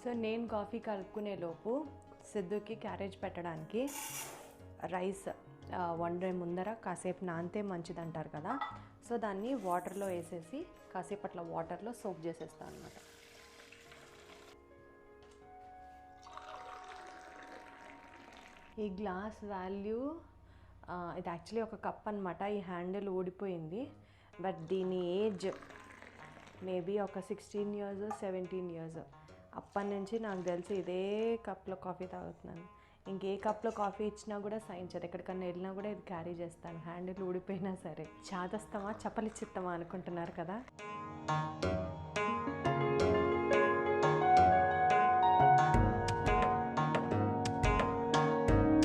So నేను coffee కలుపుకునే లోపు సిద్ధుకి carriage పెట్టడానికి రైస్ వండే ముందర కాసేపు నానితే మంచిది అంటారు కదా. సో దాన్ని వాటర్లో వేసేసి కాసేపు అట్లా వాటర్లో సోక్ చేసేస్తాను అన్నమాట. ఈ గ్లాస్ వాల్యూ ఇది యాక్చువల్లీ ఒక కప్ అనమాట. ఈ హ్యాండిల్ ఊడిపోయింది. బట్ దీని ఏజ్ మేబీ ఒక 16 years 17 years. అప్పటి నుంచి నాకు తెలిసి ఇదే కప్లో కాఫీ తాగుతున్నాను. ఇంకే కప్లో కాఫీ ఇచ్చినా కూడా సహించదు. ఎక్కడికన్నా వెళ్ళినా కూడా ఇది క్యారీ చేస్తాను, హ్యాండిల్ ఊడిపోయినా సరే. చాదస్తమా చపలిచ్చిత్తమా అనుకుంటున్నారు కదా.